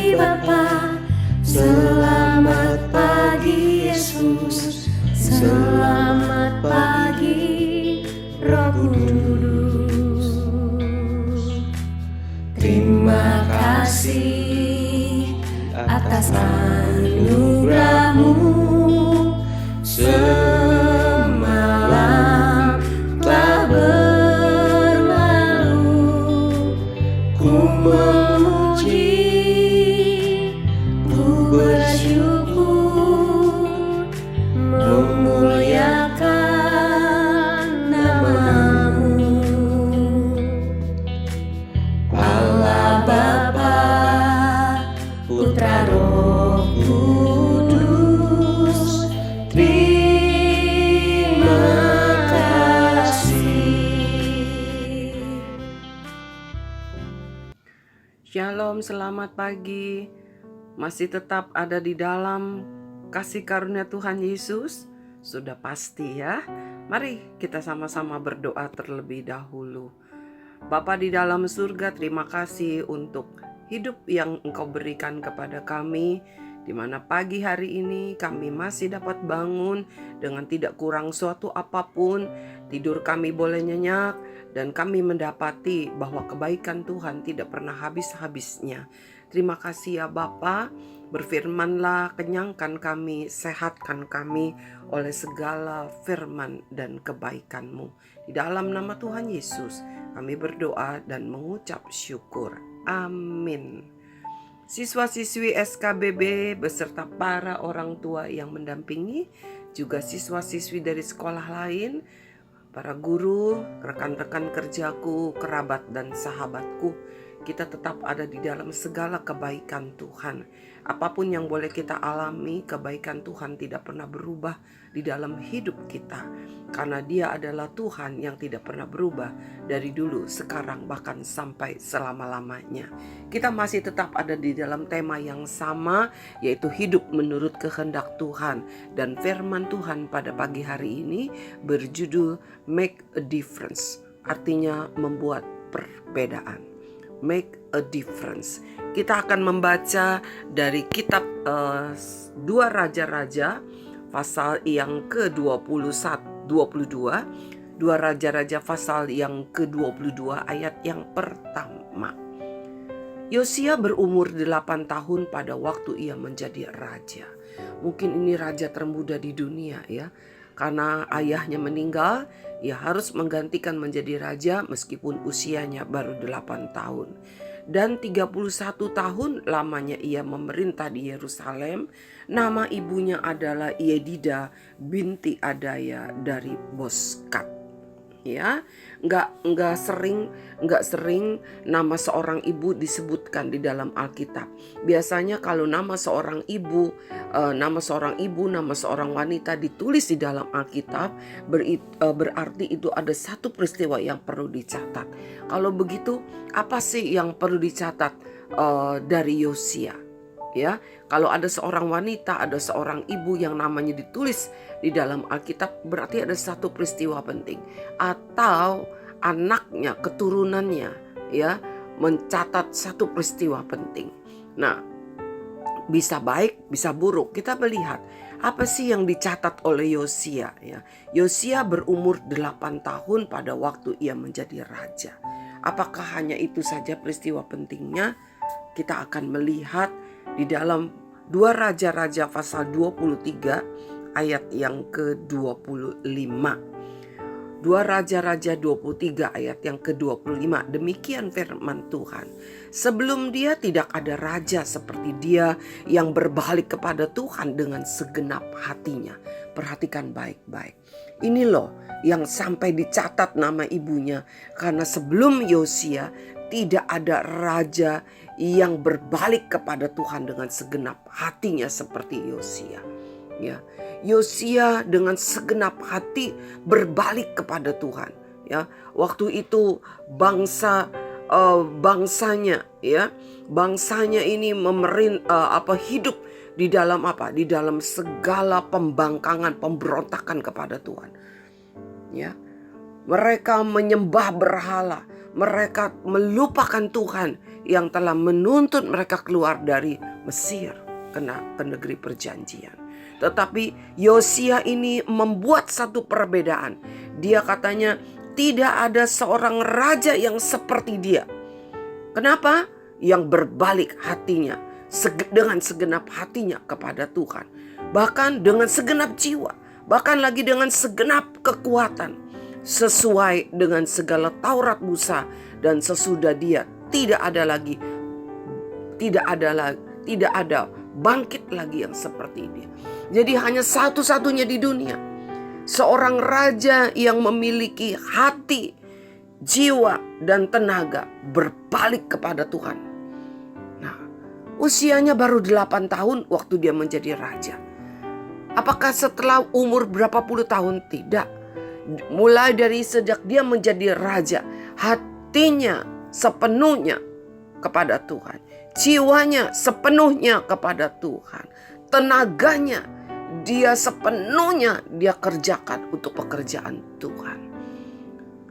pagi Bapa, selamat pagi Yesus, selamat pagi Roh Kudus. Terima kasih atas anugerah-Mu. Semalam telah berlalu, ku memuji, ku bersyukur, memuliakan nama-Mu. Allah Bapa, Putra Roh Kudus, terima kasih. Shalom, selamat pagi. Masih tetap ada di dalam kasih karunia Tuhan Yesus? Sudah pasti ya. Mari kita sama-sama berdoa terlebih dahulu. Bapa di dalam surga, terima kasih untuk hidup yang Engkau berikan kepada kami, di mana pagi hari ini kami masih dapat bangun dengan tidak kurang suatu apapun. Tidur kami boleh nyenyak, dan kami mendapati bahwa kebaikan Tuhan tidak pernah habis-habisnya. Terima kasih ya Bapa. Berfirmanlah, kenyangkan kami, sehatkan kami oleh segala firman dan kebaikan-Mu. Di dalam nama Tuhan Yesus kami berdoa dan mengucap syukur. Amin. Siswa-siswi SKBB beserta para orang tua yang mendampingi, juga siswa-siswi dari sekolah lain, para guru, rekan-rekan kerjaku, kerabat dan sahabatku, kita tetap ada di dalam segala kebaikan Tuhan. Apapun yang boleh kita alami, kebaikan Tuhan tidak pernah berubah di dalam hidup kita. Karena Dia adalah Tuhan yang tidak pernah berubah dari dulu, sekarang, bahkan sampai selama-lamanya. Kita masih tetap ada di dalam tema yang sama, yaitu hidup menurut kehendak Tuhan. Dan firman Tuhan pada pagi hari ini berjudul Make a Difference. Artinya membuat perbedaan. Make a difference. Kita akan membaca dari kitab 2 Raja-Raja pasal yang ke-22, 2 Raja-Raja pasal yang ke-22 ayat yang pertama. Yosia berumur 8 tahun pada waktu ia menjadi raja. Mungkin ini raja termuda di dunia ya. Karena ayahnya meninggal, ia harus menggantikan menjadi raja meskipun usianya baru 8 tahun. Dan 31 tahun lamanya ia memerintah di Yerusalem. Nama ibunya adalah Yedida binti Adaya dari Boskat. Ya, nggak sering nama seorang ibu disebutkan di dalam Alkitab. Biasanya kalau nama seorang ibu, nama seorang wanita ditulis di dalam Alkitab, berarti itu ada satu peristiwa yang perlu dicatat. Kalau begitu, apa sih yang perlu dicatat dari Yosia? Ya, kalau ada seorang wanita, ada seorang ibu yang namanya ditulis di dalam Alkitab, berarti ada satu peristiwa penting, atau anaknya, keturunannya, ya, mencatat satu peristiwa penting. Nah, bisa baik, bisa buruk. Kita melihat apa sih yang dicatat oleh Yosia. Ya, Yosia berumur 8 tahun pada waktu ia menjadi raja. Apakah hanya itu saja peristiwa pentingnya? Kita akan melihat di dalam 2 Raja-Raja pasal 23 ayat yang ke-25. 2 Raja-Raja 23 ayat yang ke-25. Demikian firman Tuhan. Sebelum dia tidak ada raja seperti dia yang berbalik kepada Tuhan dengan segenap hatinya. Perhatikan baik-baik. Ini loh yang sampai dicatat nama ibunya. Karena sebelum Yosia tidak ada raja yang berbalik kepada Tuhan dengan segenap hatinya seperti Yosia. Ya, Yosia dengan segenap hati berbalik kepada Tuhan. Ya, waktu itu bangsanya ini hidup di dalam di dalam segala pembangkangan, pemberontakan kepada Tuhan. Ya, mereka menyembah berhala. mereka melupakan Tuhan yang telah menuntut mereka keluar dari Mesir ke negeri perjanjian. Tetapi Yosia ini membuat satu perbedaan. Dia katanya tidak ada seorang raja yang seperti dia. Kenapa? Yang berbalik hatinya dengan segenap hatinya kepada Tuhan. Bahkan dengan segenap jiwa. Bahkan lagi dengan segenap kekuatan. Sesuai dengan segala Taurat Musa. Dan sesudah dia tidak ada bangkit lagi yang seperti dia. Jadi hanya satu-satunya di dunia. Seorang raja yang memiliki hati, jiwa, dan tenaga berbalik kepada Tuhan. Nah, usianya baru 8 tahun waktu dia menjadi raja. Apakah setelah umur berapa puluh tahun? Tidak. Mulai dari sejak dia menjadi raja, hatinya sepenuhnya kepada Tuhan. Jiwanya sepenuhnya kepada Tuhan. Tenaganya dia sepenuhnya dia kerjakan untuk pekerjaan Tuhan.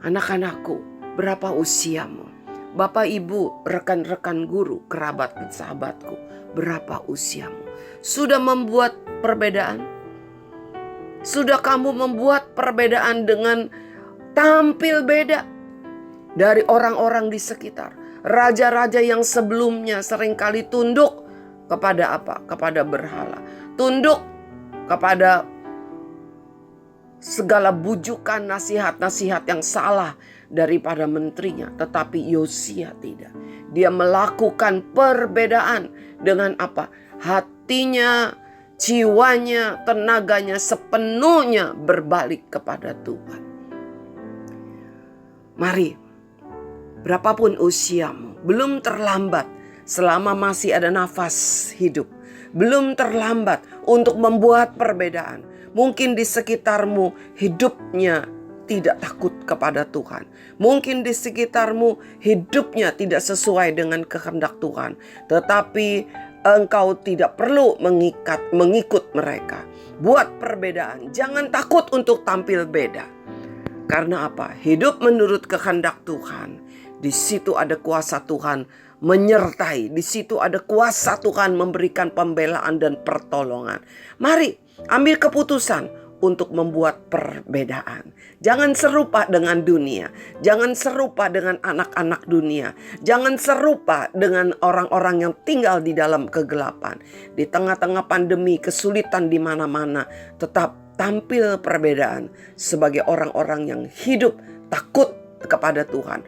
Anak-anakku, berapa usiamu? Bapak, ibu, rekan-rekan guru, kerabat, sahabatku, berapa usiamu? Sudah membuat perbedaan? Sudah kamu membuat perbedaan dengan tampil beda dari orang-orang di sekitar? Raja-raja yang sebelumnya seringkali tunduk kepada apa? Kepada berhala. Tunduk kepada segala bujukan nasihat-nasihat yang salah daripada menterinya. Tetapi Yosia tidak. Dia melakukan perbedaan dengan apa? Hatinya, jiwanya, tenaganya sepenuhnya berbalik kepada Tuhan. Mari, berapapun usiamu, belum terlambat selama masih ada nafas hidup. Belum terlambat untuk membuat perbedaan. Mungkin di sekitarmu hidupnya tidak takut kepada Tuhan. Mungkin di sekitarmu hidupnya tidak sesuai dengan kehendak Tuhan. Tetapi engkau tidak perlu mengikut mereka. Buat perbedaan. Jangan takut untuk tampil beda. Karena apa? Hidup menurut kehendak Tuhan. Di situ ada kuasa Tuhan menyertai. Di situ ada kuasa Tuhan memberikan pembelaan dan pertolongan. Mari ambil keputusan untuk membuat perbedaan. Jangan serupa dengan dunia. Jangan serupa dengan anak-anak dunia. Jangan serupa dengan orang-orang yang tinggal di dalam kegelapan. Di tengah-tengah pandemi, kesulitan di mana-mana, tetap tampil perbedaan sebagai orang-orang yang hidup takut kepada Tuhan.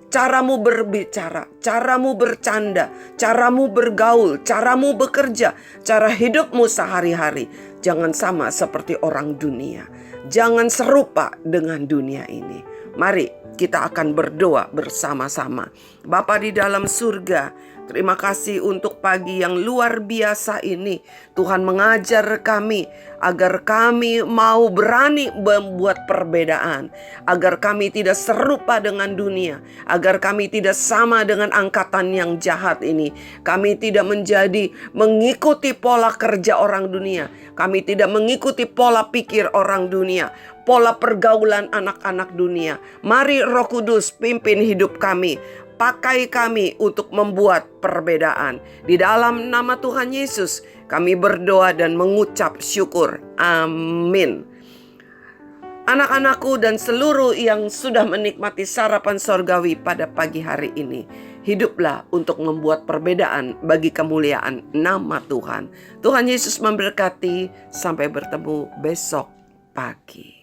Caramu berbicara, caramu bercanda, caramu bergaul, caramu bekerja, cara hidupmu sehari-hari. Jangan sama seperti orang dunia. Jangan serupa dengan dunia ini. Mari kita akan berdoa bersama-sama. Bapa di dalam surga, terima kasih untuk pagi yang luar biasa ini. Tuhan mengajar kami agar kami mau berani membuat perbedaan. Agar kami tidak serupa dengan dunia. Agar kami tidak sama dengan angkatan yang jahat ini. Kami tidak mengikuti pola kerja orang dunia. Kami tidak mengikuti pola pikir orang dunia. Pola pergaulan anak-anak dunia. Mari Roh Kudus pimpin hidup kami. Pakai kami untuk membuat perbedaan. Di dalam nama Tuhan Yesus kami berdoa dan mengucap syukur. Amin. Anak-anakku dan seluruh yang sudah menikmati sarapan sorgawi pada pagi hari ini, hiduplah untuk membuat perbedaan bagi kemuliaan nama Tuhan. Tuhan Yesus memberkati. Sampai bertemu besok pagi.